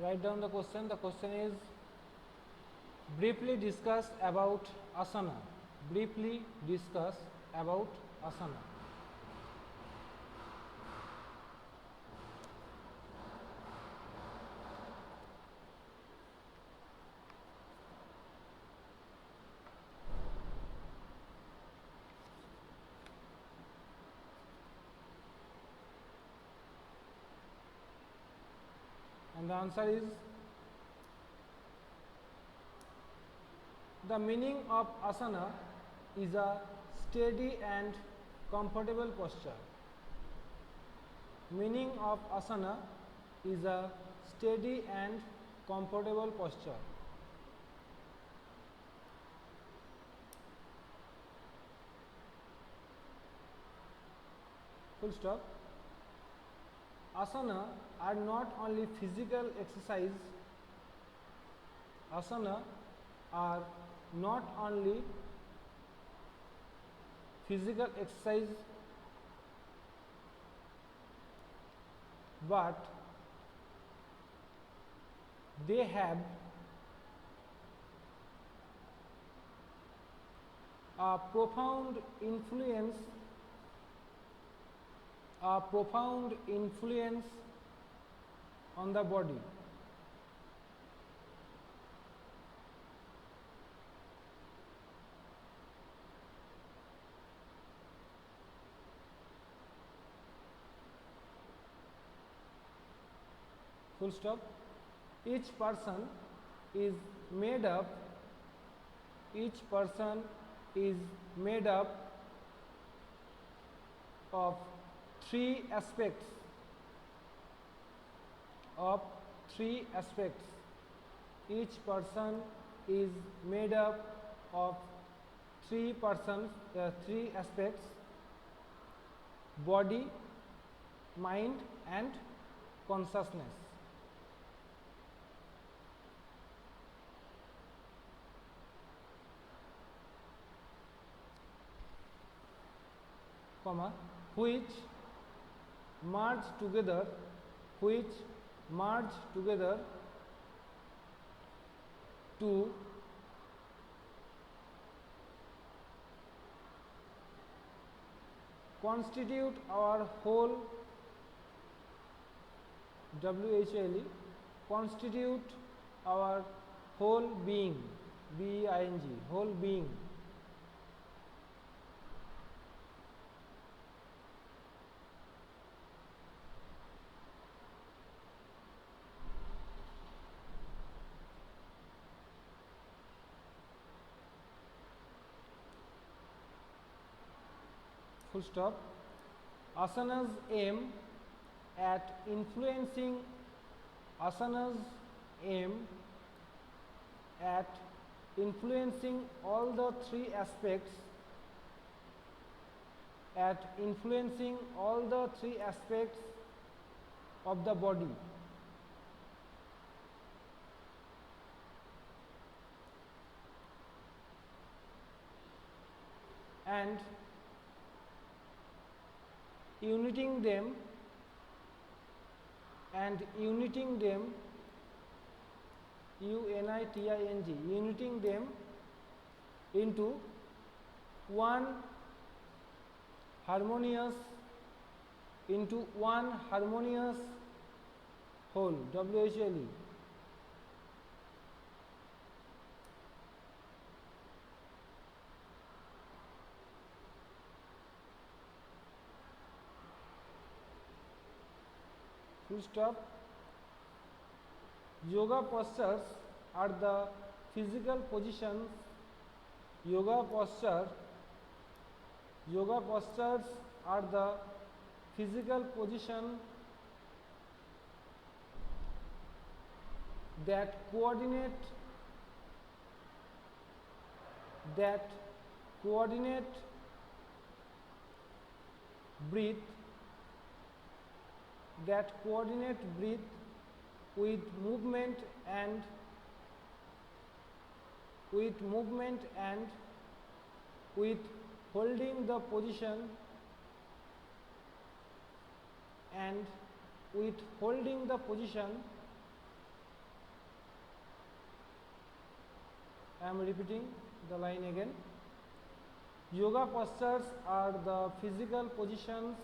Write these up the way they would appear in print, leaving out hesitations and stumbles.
Write down the question. The question is briefly discuss about asana. Briefly discuss about asana. And the answer is the meaning of asana is a steady and comfortable posture. Meaning of asana is a steady and comfortable posture. Full stop. Asana are not only physical exercise. Asana are not only physical exercise, but they have a profound influence on the body. Full stop. Each person is made up of three aspects. Each person is made up of three aspects: body, mind and consciousness. Comma, which merge together to constitute our whole WHLE, constitute our whole being, BEING, whole being. Full stop. Asanas aim at influencing all the three aspects of the body. And uniting them uniting them into one harmonious whole, WHLE. Full stop. Yoga postures are the physical positions. Yoga postures are the physical position that coordinate breath with movement and with holding the position I am repeating the line again. Yoga postures are the physical positions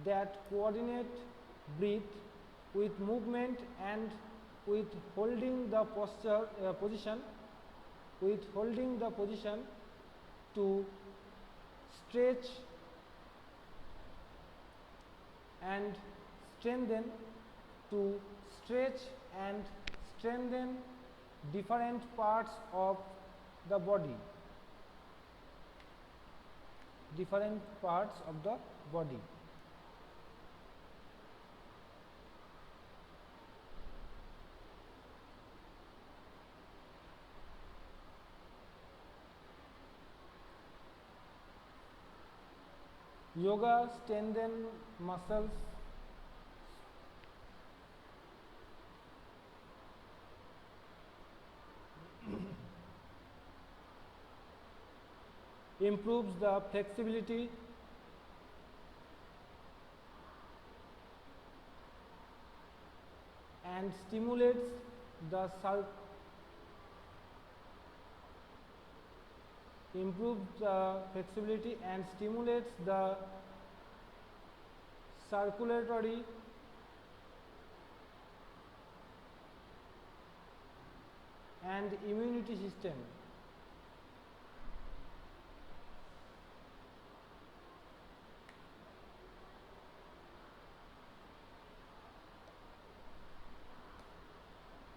that coordinate breath with movement and with holding the position to stretch and strengthen different parts of the body. Yoga strengthens muscles, improves the flexibility, and stimulates the circulatory and immunity system.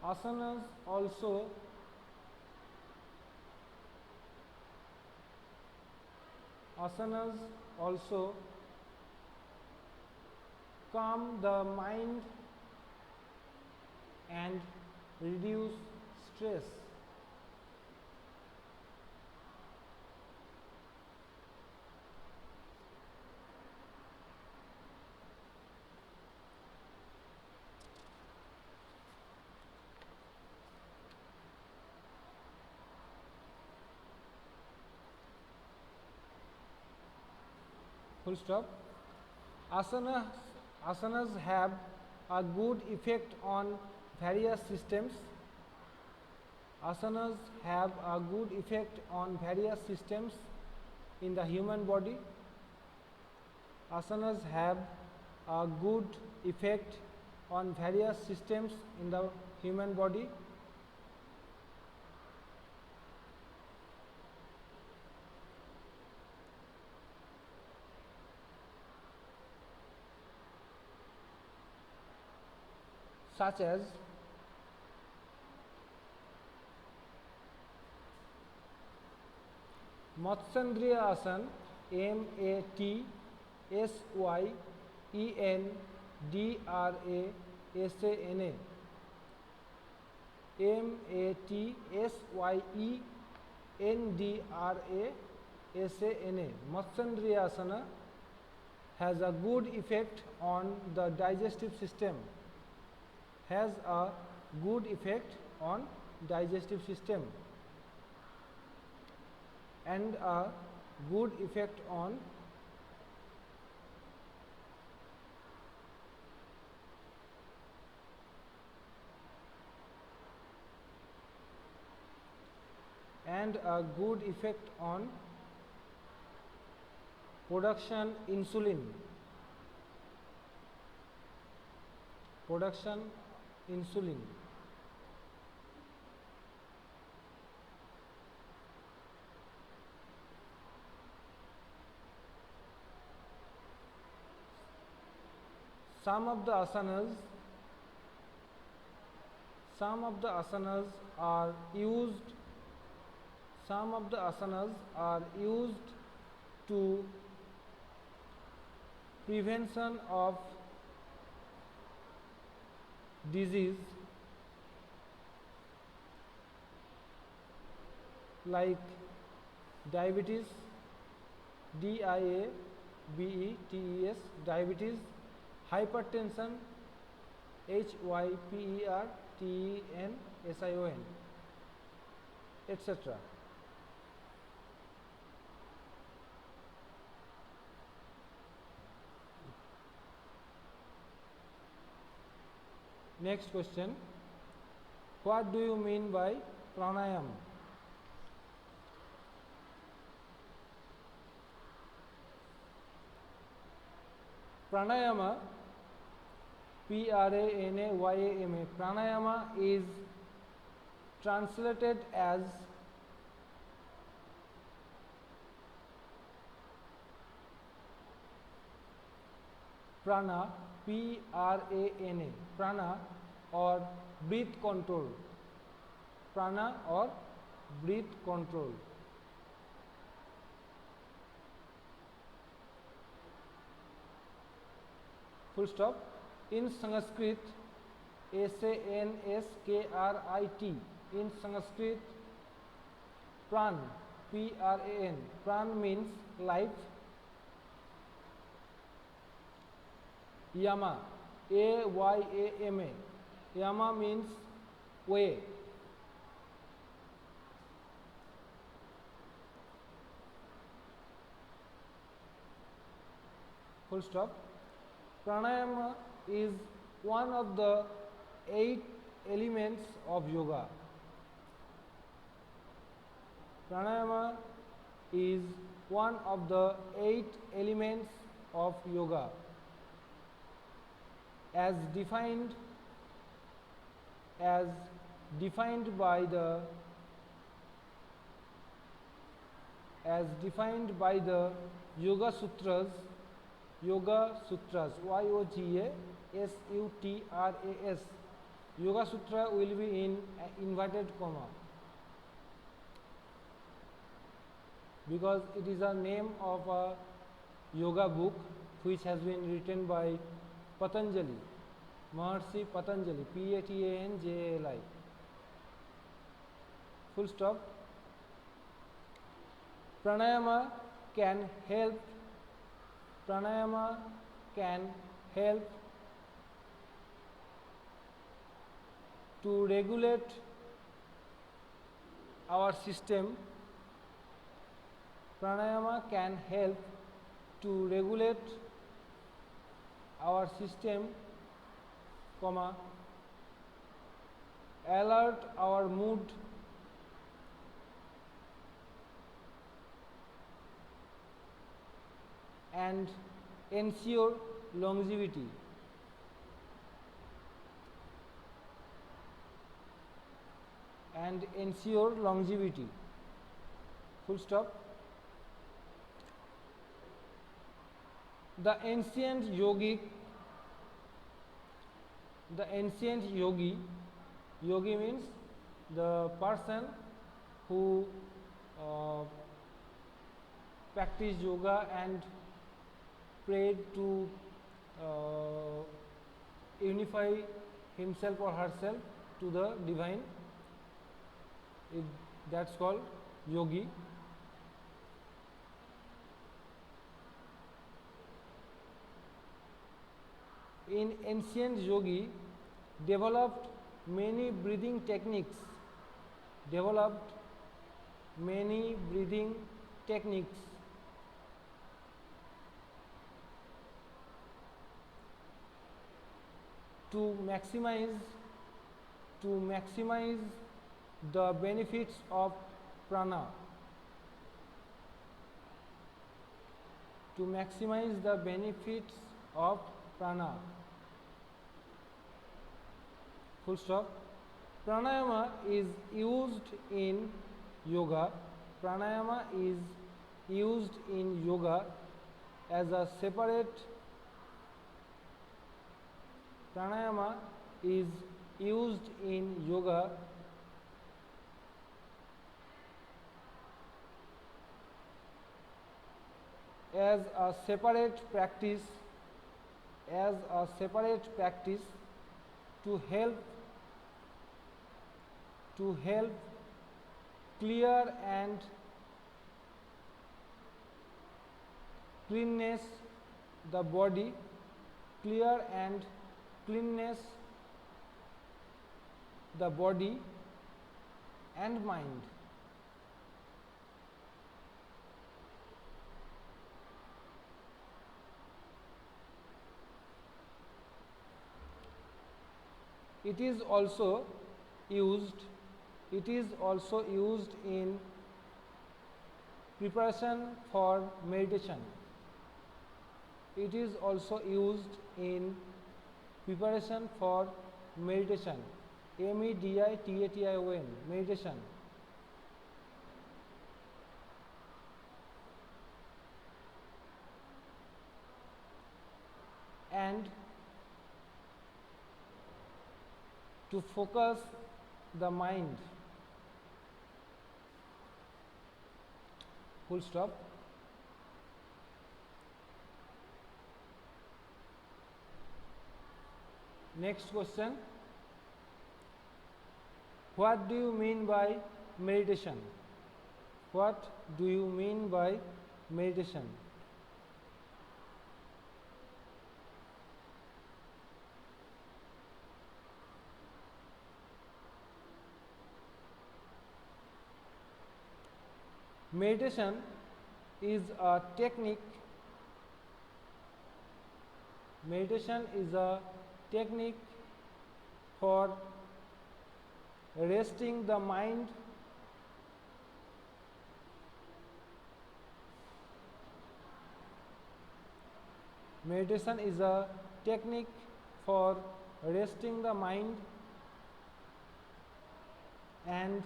Asanas also calm the mind and reduce stress. Full stop. Asanas have a good effect on various systems. Asanas have a good effect on various systems in the human body. Asanas have a good effect on various systems in the human body. Such as Matsyendraya Asana, MATSYENDRASANA, Matsyendraya Asana has a good effect on the digestive system. And a good effect on production insulin. Some of the asanas are used to prevention of disease like diabetes, diabetes, diabetes, hypertension, hypertension, etc. Next question. What do you mean by pranayam? Pranayama, Pranayama, pranayama is translated as prana, Prana, prana or breath control, prana or breath control. Full stop. In Sanskrit, Sanskrit, in Sanskrit, pran, Pran, pran means life. Yama, Yama, yama means way. Full stop. Pranayama is one of the 8 elements of yoga. Pranayama is one of the 8 elements of yoga as defined by the Yoga Sutras, Yogasutras, Yoga Sutra will be in inverted comma because it is a name of a yoga book which has been written by Patanjali, Maharshi Patanjali, Patanjali. Full stop. Pranayama can help to regulate our system. Pranayama can help to regulate our system, alert our mood, and ensure longevity. Full stop. The ancient yogi, yogi means the person who practiced yoga and prayed to unify himself or herself to the divine. That's called yogi. In ancient yogi developed many breathing techniques, to maximize the benefits of prana, Full stop. Pranayama is used in yoga. As a separate. Pranayama is used in yoga as a separate practice to help clear and cleanness the body, and mind. It is also used in preparation for meditation. It is also used in preparation for meditation. meditation, meditation. And to focus the mind. Full stop. Next question. What do you mean by meditation? What do you mean by meditation? Meditation is a technique. Meditation is a technique for resting the mind meditation is a technique for resting the mind and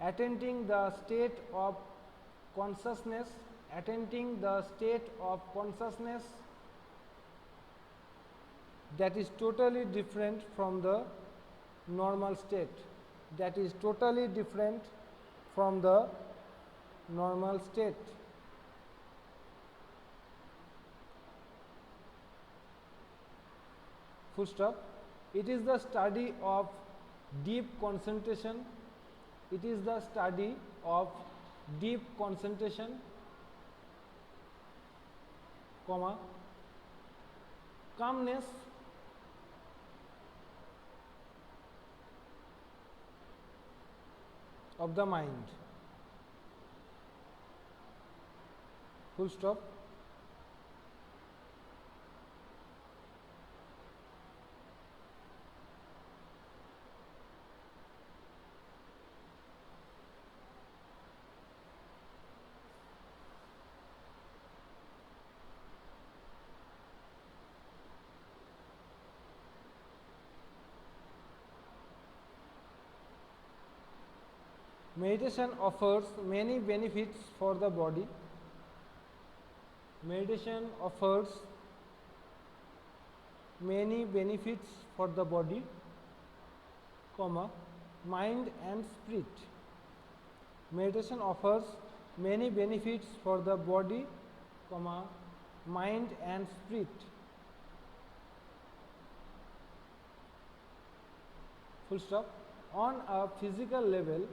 attending the state of consciousness that is totally different from the normal state. Full stop. It is the study of deep concentration. Comma, calmness of the mind. Full stop. Meditation offers many benefits for the body. Meditation offers many benefits for the body, comma, mind and spirit. Meditation offers many benefits for the body, comma, mind and spirit. Full stop. On a physical level,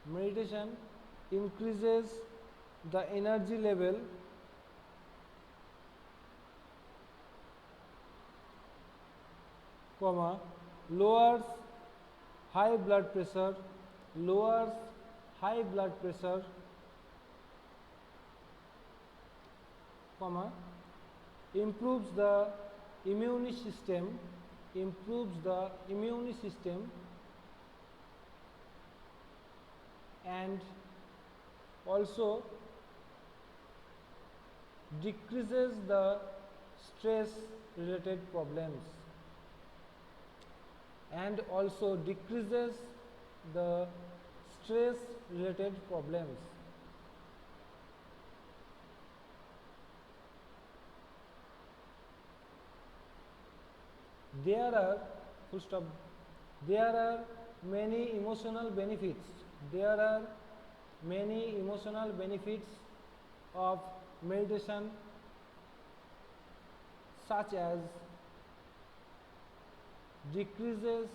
meditation increases the energy level, comma, lowers high blood pressure, comma, improves the immune system, and also decreases the stress related problems, There are, full stop, there are many emotional benefits. Of meditation, such as decreases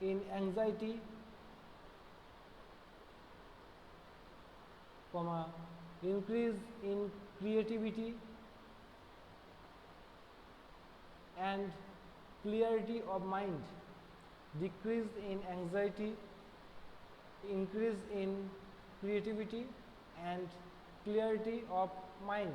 in anxiety, comma, increase in creativity and clarity of mind. Decrease in anxiety, increase in creativity and clarity of mind.